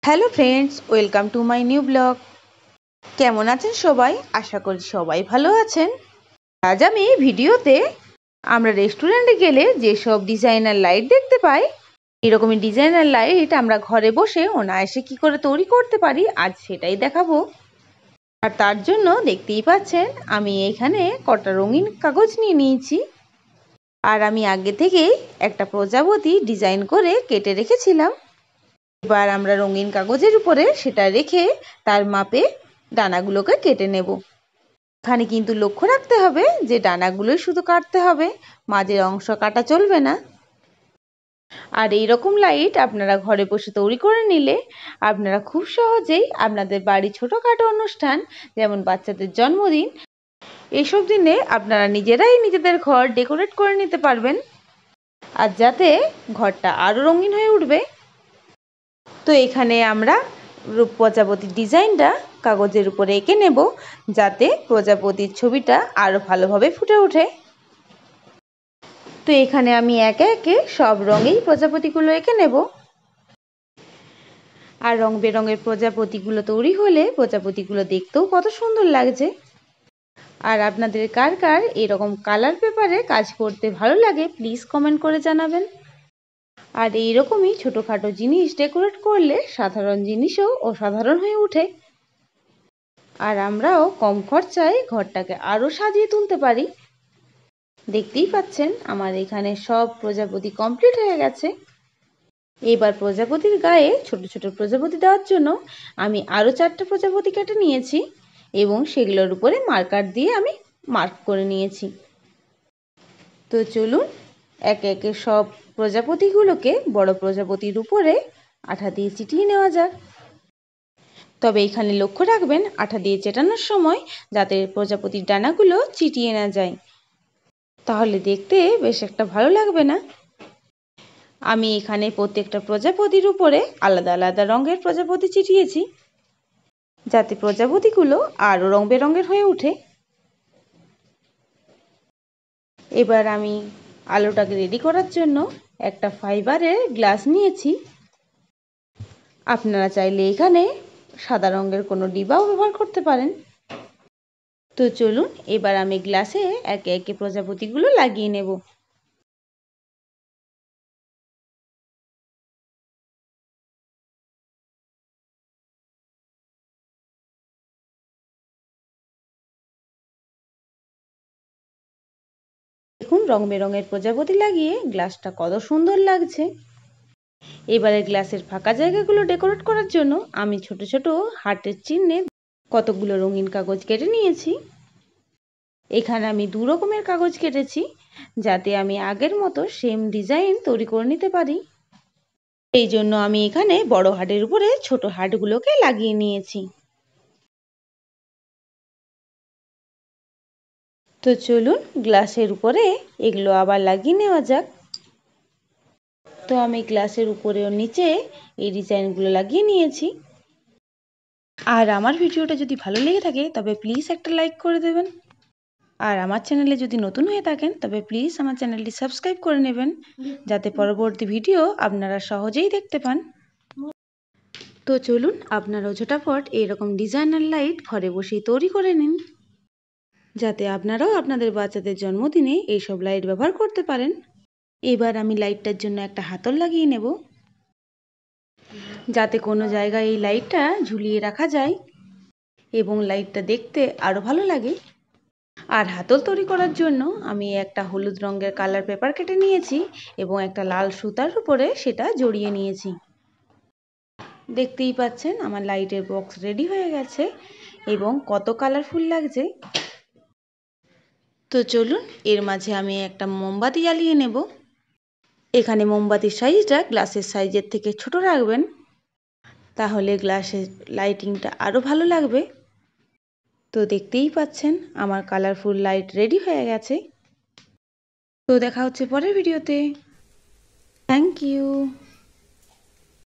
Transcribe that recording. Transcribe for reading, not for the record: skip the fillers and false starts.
Hello friends, welcome to my new blog. কেমন আছেন সবাই? আশা করি সবাই ভালো আছেন। আজ আমি ভিডিওতে আমরা রেস্টুরেন্টে গেলে যেসব ডিজাইনার লাইট দেখতে পাই, এরকমই ডিজাইনার লাইট আমরা ঘরে বসে অনায়াসে কী করে তৈরি করতে পারি আজ সেটাই দেখাবো। আর তার জন্য দেখতেই পাচ্ছেন আমি এখানে কটা রঙিন কাগজ নিয়ে নিয়েছি। আর আমি আগে থেকেই একটা প্রজাপতি ডিজাইন করে কেটে রেখেছিলাম। এবার আমরা রঙিন কাগজের উপরে সেটা রেখে তার মাপে ডানাগুলোকে কেটে নেব। এখানে কিন্তু লক্ষ্য রাখতে হবে যে ডানাগুলোই শুধু কাটতে হবে, মাঝের অংশ কাটা চলবে না। আর এইরকম লাইট আপনারা ঘরে বসে তৈরি করে নিলে আপনারা খুব সহজেই আপনাদের বাড়ি ছোটোখাটো অনুষ্ঠান, যেমন বাচ্চাদের জন্মদিন, এইসব দিনে আপনারা নিজেরাই নিজেদের ঘর ডেকোরেট করে নিতে পারবেন, আর যাতে ঘরটা আরও রঙিন হয়ে উঠবে। তো এখানে আমরা প্রজাপতির ডিজাইনটা কাগজের উপরে এঁকে নেব, যাতে প্রজাপতির ছবিটা আরও ভালোভাবে ফুটে ওঠে। তো এখানে আমি একে একে সব রঙেই প্রজাপতিগুলো এঁকে নেব। আর রং বেরঙের প্রজাপতিগুলো তৈরি হলে প্রজাপতিগুলো দেখতেও কত সুন্দর লাগছে। আর আপনাদের কার কার এরকম কালার পেপারে কাজ করতে ভালো লাগে প্লিজ কমেন্ট করে জানাবেন। আর এইরকমই ছোটোখাটো জিনিস ডেকোরেট করলে সাধারণ জিনিসও অসাধারণ হয়ে ওঠে। আর আমরাও কম খরচায় ঘরটাকে আরও সাজিয়ে তুলতে পারি। দেখতেই পাচ্ছেন আমার এখানে সব প্রজাপতি কমপ্লিট হয়ে গেছে। এবার প্রজাপতির গায়ে ছোট ছোট প্রজাপতি দেওয়ার জন্য আমি আরও 4টা প্রজাপতি কেটে নিয়েছি এবং সেগুলোর উপরে মার্কার দিয়ে আমি মার্ক করে নিয়েছি। তো চলুন একে একে সব প্রজাপতিগুলোকে বড় প্রজাপতির উপরে আঠা দিয়ে চিটিয়ে নেওয়া যাক। তবে এখানে লক্ষ্য রাখবেন আঠা দিয়ে চেটানোর সময় যাতে প্রজাপতির ডানাগুলো চিটিয়ে না যায়, তাহলে দেখতে বেশ একটা ভালো লাগবে না। আমি এখানে প্রত্যেকটা প্রজাপতির উপরে আলাদা আলাদা রঙের প্রজাপতি চিটিয়েছি, যাতে প্রজাপতিগুলো আরও রং বেরঙের হয়ে ওঠে। এবার আমি আলোটাকে রেডি করার জন্য একটা ফাইবারের গ্লাস নিয়েছি। আপনারা চাইলে এখানে সাদা রঙের কোনো ডিবাও ব্যবহার করতে পারেন। তো চলুন এবার আমি গ্লাসে একে একে প্রজাপতিগুলো লাগিয়ে নেব। দেখুন রং বেরঙের প্রজাপতি লাগিয়ে গ্লাসটা কত সুন্দর লাগছে। এবারে গ্লাসের ফাঁকা জায়গাগুলো ডেকোরেট করার জন্য আমি ছোট ছোট হার্টের চিহ্নে কতগুলো রঙিন কাগজ কেটে নিয়েছি। এখানে আমি 2 রকমের কাগজ কেটেছি, যাতে আমি আগের মতো সেম ডিজাইন তৈরি করে নিতে পারি। এই জন্য আমি এখানে বড় হার্টের উপরে ছোট হার্টগুলোকে লাগিয়ে নিয়েছি। তো চলুন গ্লাসের উপরে এগুলো আবার লাগিয়ে নেওয়া যাক। তো আমি গ্লাসের উপরে ও নিচে এই ডিজাইনগুলো লাগিয়ে নিয়েছি। আর আমার ভিডিওটা যদি ভালো লেগে থাকে তবে প্লিজ একটা লাইক করে দেবেন। আর আমার চ্যানেলে যদি নতুন হয়ে থাকেন তবে প্লিজ আমার চ্যানেলটি সাবস্ক্রাইব করে নেবেন, যাতে পরবর্তী ভিডিও আপনারা সহজেই দেখতে পান। তো চলুন আপনারাও ঝটাফট এরকম ডিজাইনার লাইট ঘরে বসেই তৈরি করে নিন, যাতে আপনারাও আপনাদের বাচ্চাদের জন্মদিনে এইসব লাইট ব্যবহার করতে পারেন। এবার আমি লাইটটার জন্য একটা হাতল লাগিয়ে নেব, যাতে কোনো জায়গায় এই লাইটটা ঝুলিয়ে রাখা যায় এবং লাইটটা দেখতে আরও ভালো লাগে। আর হাতল তৈরি করার জন্য আমি একটা হলুদ রঙের কালার পেপার কেটে নিয়েছি এবং একটা লাল সুতার উপরে সেটা জড়িয়ে নিয়েছি। দেখতেই পাচ্ছেন আমার লাইটের বক্স রেডি হয়ে গেছে এবং কত কালারফুল লাগছে। তো চলুন এর মাঝে আমি একটা মোমবাতি জ্বালিয়ে নেব। এখানে মোমবাতির সাইজটা গ্লাসের সাইজের থেকে ছোট রাখবেন, তাহলে গ্লাসের লাইটিংটা আরও ভালো লাগবে। তো দেখতেই পাচ্ছেন আমার কালারফুল লাইট রেডি হয়ে গেছে। তো দেখা হচ্ছে পরের ভিডিওতে। Thank you.